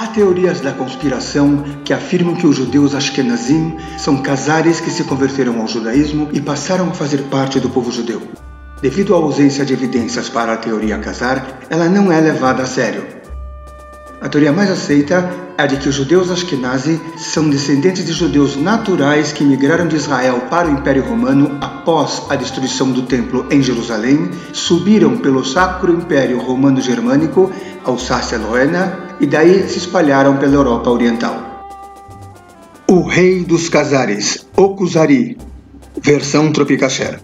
Há teorias da conspiração que afirmam que os judeus Ashkenazim são Khazaris que se converteram ao judaísmo e passaram a fazer parte do povo judeu. Devido à ausência de evidências para a teoria Khazar, ela não é levada a sério. A teoria mais aceita é a de que os judeus Ashkenazi são descendentes de judeus naturais que migraram de Israel para o Império Romano após a destruição do Templo em Jerusalém, subiram pelo Sacro Império Romano-Germânico, Alsácia-Lorena, e daí se espalharam pela Europa Oriental. O Rei dos Khazaris, o Khuzari, versão Tropicacher.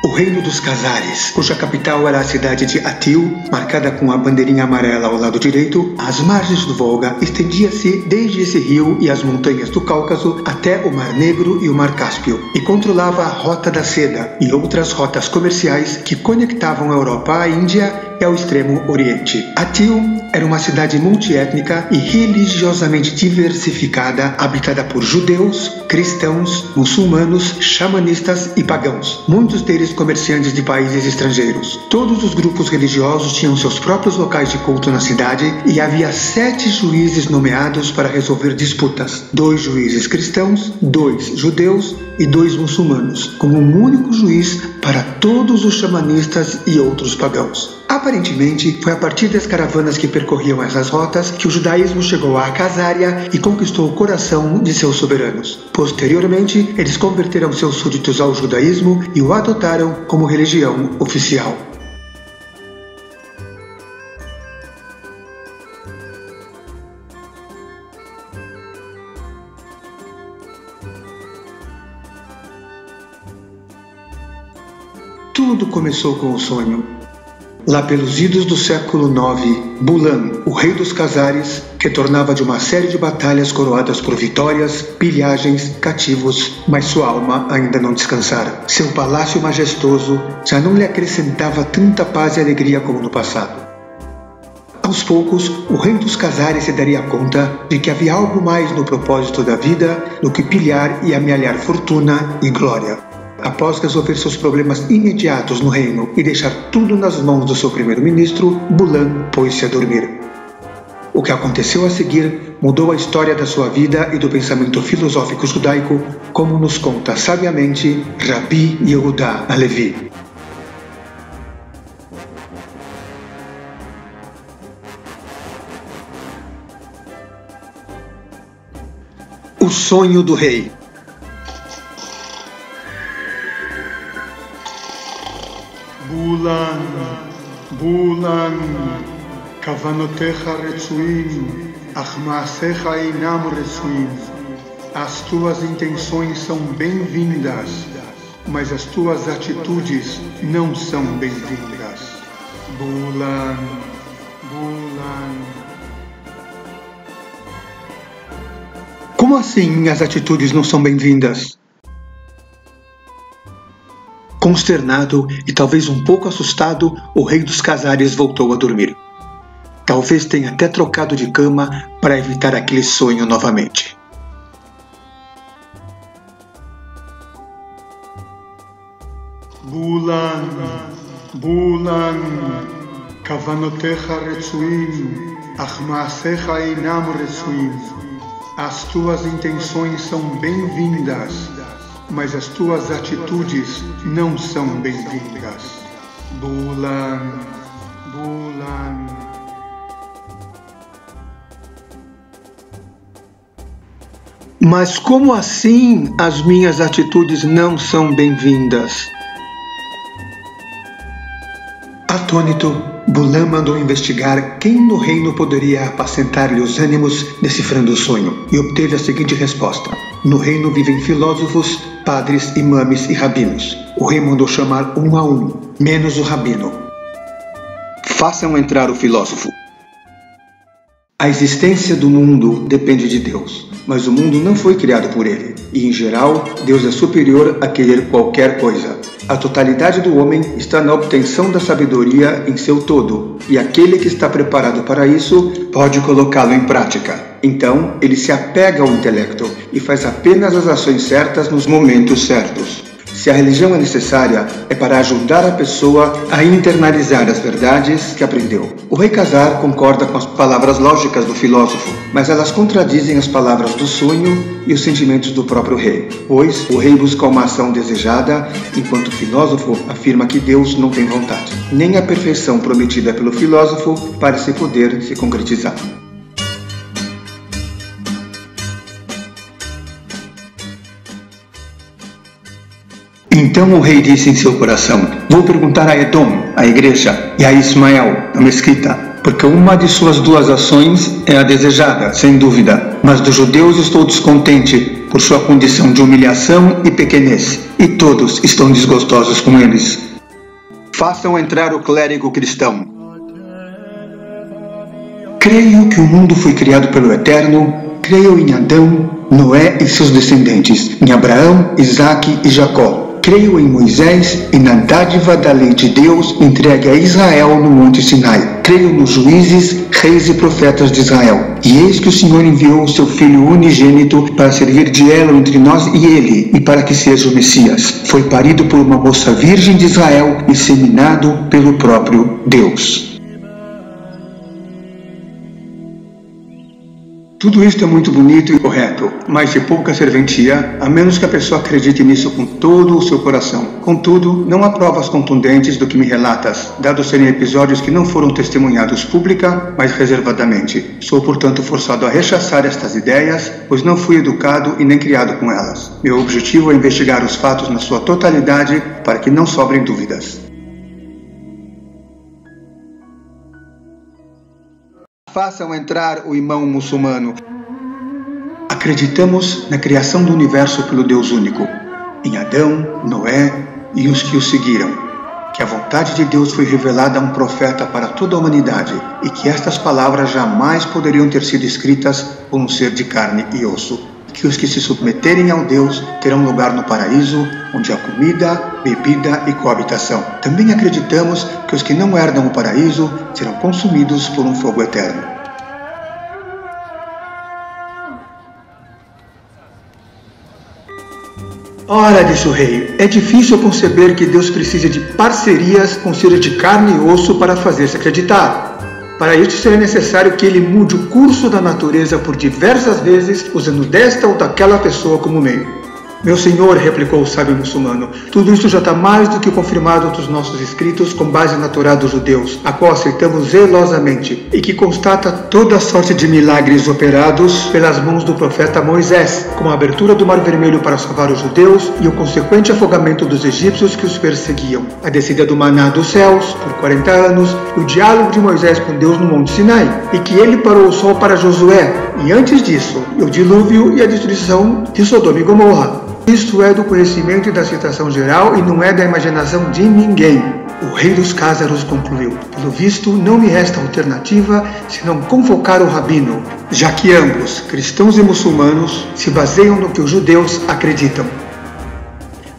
O reino dos Khazaris, cuja capital era a cidade de Atil, marcada com a bandeirinha amarela ao lado direito, às margens do Volga, estendia-se desde esse rio e as montanhas do Cáucaso até o Mar Negro e o Mar Cáspio, e controlava a Rota da Seda e outras rotas comerciais que conectavam a Europa à Índia e ao Extremo Oriente. Atil era uma cidade multiétnica e religiosamente diversificada, habitada por judeus, cristãos, muçulmanos, xamanistas e pagãos, muitos deles comerciantes de países estrangeiros. Todos os grupos religiosos tinham seus próprios locais de culto na cidade e havia 7 juízes nomeados para resolver disputas, 2 juízes cristãos, 2 judeus e 2 muçulmanos, como um único juiz para todos os xamanistas e outros pagãos. Aparentemente, foi a partir das caravanas que percorriam essas rotas que o judaísmo chegou à Khazaria e conquistou o coração de seus soberanos. Posteriormente, eles converteram seus súditos ao judaísmo e o adotaram como religião oficial. Tudo começou com o sonho. Lá pelos idos do século IX, Bulan, o rei dos Khazaris, retornava de uma série de batalhas coroadas por vitórias, pilhagens, cativos, mas sua alma ainda não descansara. Seu palácio majestoso já não lhe acrescentava tanta paz e alegria como no passado. Aos poucos, o rei dos Khazaris se daria conta de que havia algo mais no propósito da vida do que pilhar e amealhar fortuna e glória. Após resolver seus problemas imediatos no reino e deixar tudo nas mãos do seu primeiro-ministro, Bulan pôs-se a dormir. O que aconteceu a seguir mudou a história da sua vida e do pensamento filosófico judaico, como nos conta sabiamente Rabbi Yehuda Halevi. O sonho do rei. Bulan, Bulan, Kavanotecha retsuim, ach maasecha einam retsuim. As tuas intenções são bem-vindas, mas as tuas atitudes não são bem-vindas. Bulan, Bulan. Como assim minhas atitudes não são bem-vindas? Consternado e talvez um pouco assustado, o rei dos Khazaris voltou a dormir. Talvez tenha até trocado de cama para evitar aquele sonho novamente. Bulan, Bulan, Kavanotecha retsuim, ach maasecha einam retsuim. As tuas intenções são bem-vindas, mas as tuas atitudes não são bem-vindas. Bulan, Bulan. Mas como assim as minhas atitudes não são bem-vindas? Atônito, Bulan mandou investigar quem no reino poderia apacentar-lhe os ânimos decifrando o sonho, e obteve a seguinte resposta: no reino vivem filósofos, padres, imames e rabinos. O rei mandou chamar um a um, menos o rabino. Façam entrar o filósofo. A existência do mundo depende de Deus, mas o mundo não foi criado por ele, e em geral, Deus é superior a querer qualquer coisa. A totalidade do homem está na obtenção da sabedoria em seu todo, e aquele que está preparado para isso pode colocá-lo em prática. Então, ele se apega ao intelecto e faz apenas as ações certas nos momentos certos. Se a religião é necessária, é para ajudar a pessoa a internalizar as verdades que aprendeu. O rei Khazar concorda com as palavras lógicas do filósofo, mas elas contradizem as palavras do sonho e os sentimentos do próprio rei, pois o rei busca uma ação desejada, enquanto o filósofo afirma que Deus não tem vontade. Nem a perfeição prometida pelo filósofo parece poder se concretizar. Então o rei disse em seu coração: vou perguntar a Edom, a igreja, e a Ismael, a mesquita, porque uma de suas duas ações é a desejada, sem dúvida, mas dos judeus estou descontente por sua condição de humilhação e pequenez, e todos estão desgostosos com eles. Façam entrar o clérigo cristão. Creio que o mundo foi criado pelo Eterno, creio em Adão, Noé e seus descendentes, em Abraão, Isaque e Jacó. Creio em Moisés e na dádiva da lei de Deus entregue a Israel no Monte Sinai. Creio nos juízes, reis e profetas de Israel. E eis que o Senhor enviou o seu Filho unigênito para servir de elo entre nós e ele, e para que seja o Messias. Foi parido por uma moça virgem de Israel e seminado pelo próprio Deus. Tudo isto é muito bonito e correto, mas de pouca serventia, a menos que a pessoa acredite nisso com todo o seu coração. Contudo, não há provas contundentes do que me relatas, dados serem episódios que não foram testemunhados pública, mas reservadamente. Sou, portanto, forçado a rechaçar estas ideias, pois não fui educado e nem criado com elas. Meu objetivo é investigar os fatos na sua totalidade para que não sobrem dúvidas. Façam entrar o irmão muçulmano. Acreditamos na criação do universo pelo Deus único, em Adão, Noé e os que o seguiram, que a vontade de Deus foi revelada a um profeta para toda a humanidade e que estas palavras jamais poderiam ter sido escritas por um ser de carne e osso, que os que se submeterem ao Deus terão lugar no paraíso, onde há comida, bebida e coabitação. Também acreditamos que os que não herdam o paraíso serão consumidos por um fogo eterno. Ora, disse o rei, é difícil conceber que Deus precise de parcerias com seres de carne e osso para fazer-se acreditar. Para isso seria necessário que ele mude o curso da natureza por diversas vezes, usando desta ou daquela pessoa como meio. Meu senhor, replicou o sábio muçulmano, tudo isso já está mais do que confirmado dos nossos escritos com base na Torá dos judeus, a qual aceitamos zelosamente, e que constata toda sorte de milagres operados pelas mãos do profeta Moisés, como a abertura do Mar Vermelho para salvar os judeus e o consequente afogamento dos egípcios que os perseguiam, a descida do maná dos céus por 40 anos, o diálogo de Moisés com Deus no Monte Sinai, e que ele parou o sol para Josué, e antes disso, o dilúvio e a destruição de Sodoma e Gomorra. Isto é do conhecimento e da citação geral e não é da imaginação de ninguém. O rei dos Cázaros concluiu: pelo visto, não me resta alternativa senão convocar o rabino, já que ambos, cristãos e muçulmanos, se baseiam no que os judeus acreditam.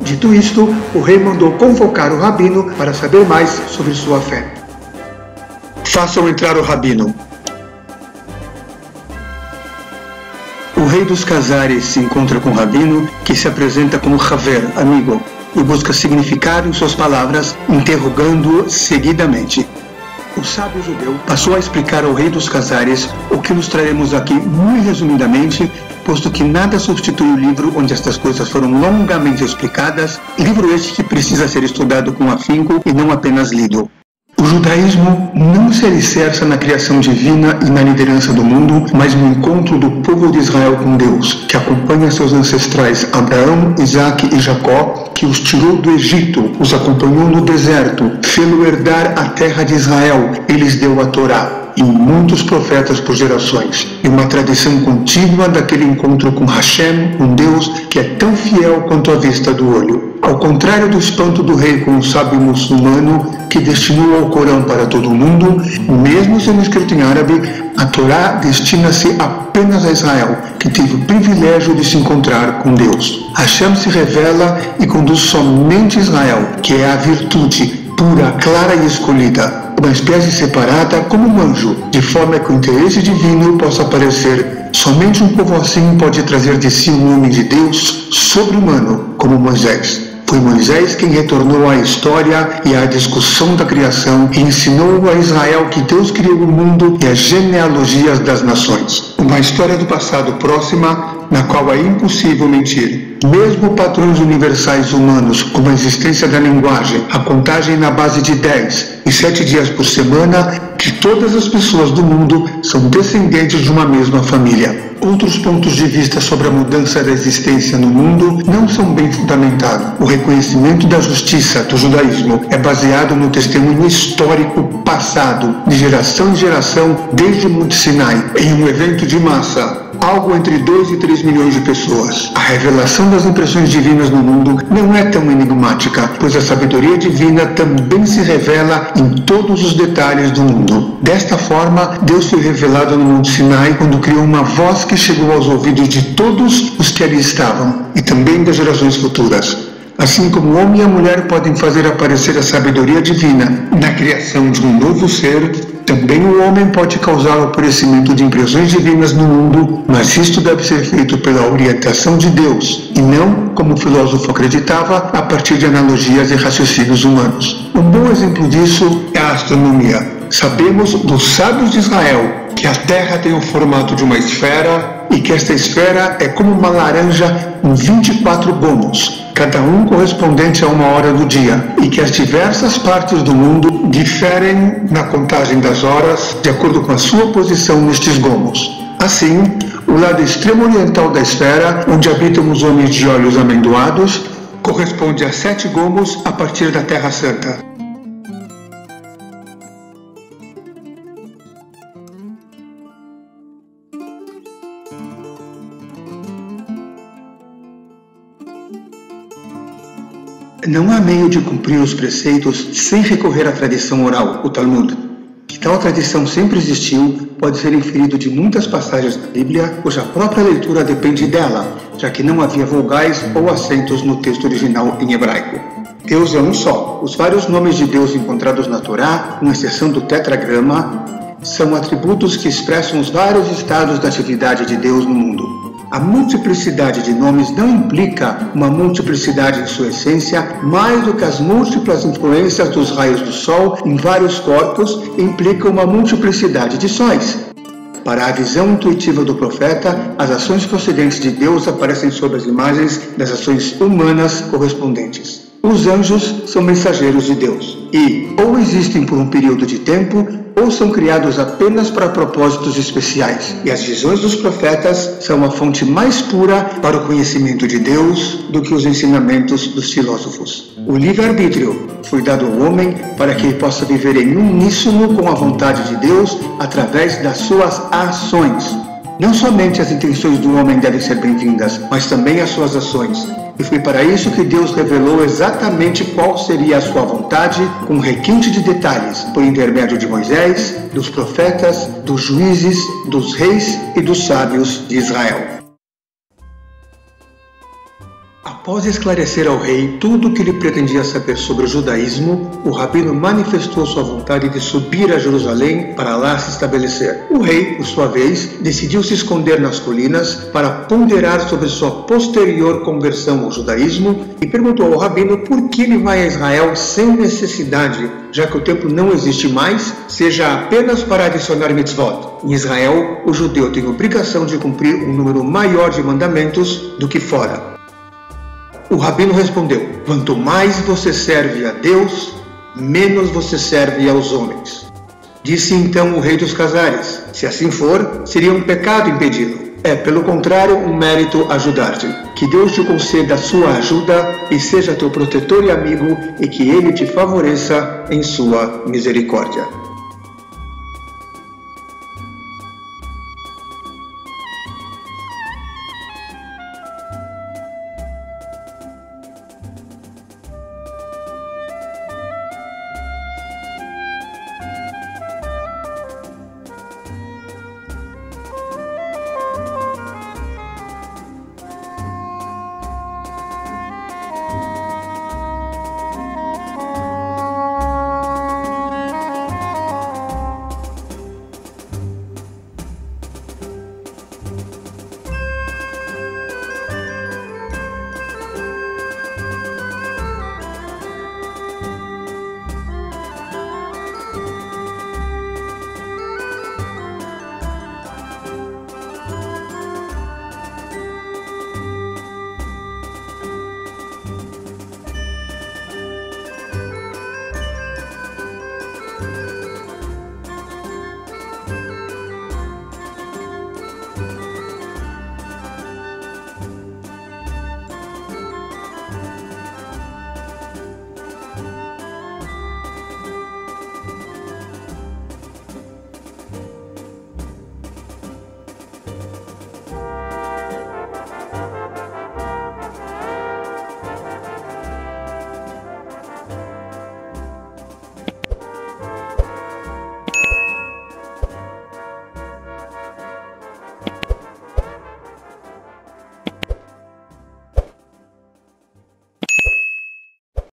Dito isto, o rei mandou convocar o rabino para saber mais sobre sua fé. Façam entrar o rabino. O rei dos Cázares se encontra com o rabino, que se apresenta como Haver, amigo, e busca significado em suas palavras, interrogando-o seguidamente. O sábio judeu passou a explicar ao rei dos Cázares o que ilustraremos aqui muito resumidamente, posto que nada substitui o livro onde estas coisas foram longamente explicadas, livro este que precisa ser estudado com afinco e não apenas lido. O judaísmo não se alicerça na criação divina e na liderança do mundo, mas no encontro do povo de Israel com Deus, que acompanha seus ancestrais Abraão, Isaque e Jacó, que os tirou do Egito, os acompanhou no deserto, fê-lo herdar a terra de Israel e lhes deu a Torá, e muitos profetas por gerações, e uma tradição contínua daquele encontro com Hashem, um Deus que é tão fiel quanto a vista do olho. Ao contrário do espanto do rei com o sábio muçulmano que destinou ao Corão para todo o mundo, mesmo sendo escrito em árabe, a Torá destina-se apenas a Israel, que teve o privilégio de se encontrar com Deus. Hashem se revela e conduz somente Israel, que é a virtude pura, clara e escolhida, uma espécie separada como um anjo, de forma que o interesse divino possa aparecer. Somente um povo assim pode trazer de si um homem de Deus sobre-humano, como Moisés. Foi Moisés quem retornou à história e à discussão da criação e ensinou a Israel que Deus criou o mundo e as genealogias das nações. Uma história do passado próxima, na qual é impossível mentir. Mesmo padrões universais humanos, como a existência da linguagem, a contagem na base de 10 e 7 dias por semana, que todas as pessoas do mundo são descendentes de uma mesma família. Outros pontos de vista sobre a mudança da existência no mundo não são bem fundamentados. O reconhecimento da justiça do judaísmo é baseado no testemunho histórico passado, de geração em geração, desde o Monte Sinai, em um evento de massa. Algo entre 2 e 3 milhões de pessoas. A revelação das impressões divinas no mundo não é tão enigmática, pois a sabedoria divina também se revela em todos os detalhes do mundo. Desta forma, Deus foi revelado no Monte Sinai quando criou uma voz que chegou aos ouvidos de todos os que ali estavam, e também das gerações futuras. Assim como o homem e a mulher podem fazer aparecer a sabedoria divina na criação de um novo ser, também o homem pode causar o aparecimento de impressões divinas no mundo, mas isto deve ser feito pela orientação de Deus, e não, como o filósofo acreditava, a partir de analogias e raciocínios humanos. Um bom exemplo disso é a astronomia. Sabemos dos sábios de Israel que a Terra tem o formato de uma esfera e que esta esfera é como uma laranja com 24 gomos, cada um correspondente a uma hora do dia, e que as diversas partes do mundo diferem na contagem das horas de acordo com a sua posição nestes gomos. Assim, o lado extremo oriental da esfera, onde habitam os homens de olhos amendoados, corresponde a 7 gomos a partir da Terra Santa. Não há meio de cumprir os preceitos sem recorrer à tradição oral, o Talmud. Que tal tradição sempre existiu, pode ser inferido de muitas passagens da Bíblia, cuja própria leitura depende dela, já que não havia vogais ou acentos no texto original em hebraico. Deus é um só. Os vários nomes de Deus encontrados na Torá, com exceção do tetragrama, são atributos que expressam os vários estados da atividade de Deus no mundo. A multiplicidade de nomes não implica uma multiplicidade em sua essência, mais do que as múltiplas influências dos raios do Sol em vários corpos implicam uma multiplicidade de sóis. Para a visão intuitiva do profeta, as ações procedentes de Deus aparecem sob as imagens das ações humanas correspondentes. Os anjos são mensageiros de Deus e ou existem por um período de tempo ou são criados apenas para propósitos especiais. E as visões dos profetas são a fonte mais pura para o conhecimento de Deus do que os ensinamentos dos filósofos. O livre-arbítrio foi dado ao homem para que ele possa viver em uníssono com a vontade de Deus através das suas ações. Não somente as intenções do homem devem ser bem-vindas, mas também as suas ações. E foi para isso que Deus revelou exatamente qual seria a sua vontade, com um requinte de detalhes, por intermédio de Moisés, dos profetas, dos juízes, dos reis e dos sábios de Israel. Após esclarecer ao rei tudo o que ele pretendia saber sobre o judaísmo, o rabino manifestou sua vontade de subir a Jerusalém para lá se estabelecer. O rei, por sua vez, decidiu se esconder nas colinas para ponderar sobre sua posterior conversão ao judaísmo e perguntou ao rabino por que ele vai a Israel sem necessidade, já que o templo não existe mais, seja apenas para adicionar mitzvot. Em Israel, o judeu tem obrigação de cumprir um número maior de mandamentos do que fora. O rabino respondeu: quanto mais você serve a Deus, menos você serve aos homens. Disse então o rei dos Cazares: se assim for, seria um pecado impedi-lo. É, pelo contrário, um mérito ajudar-te. Que Deus te conceda a sua ajuda e seja teu protetor e amigo, e que Ele te favoreça em sua misericórdia.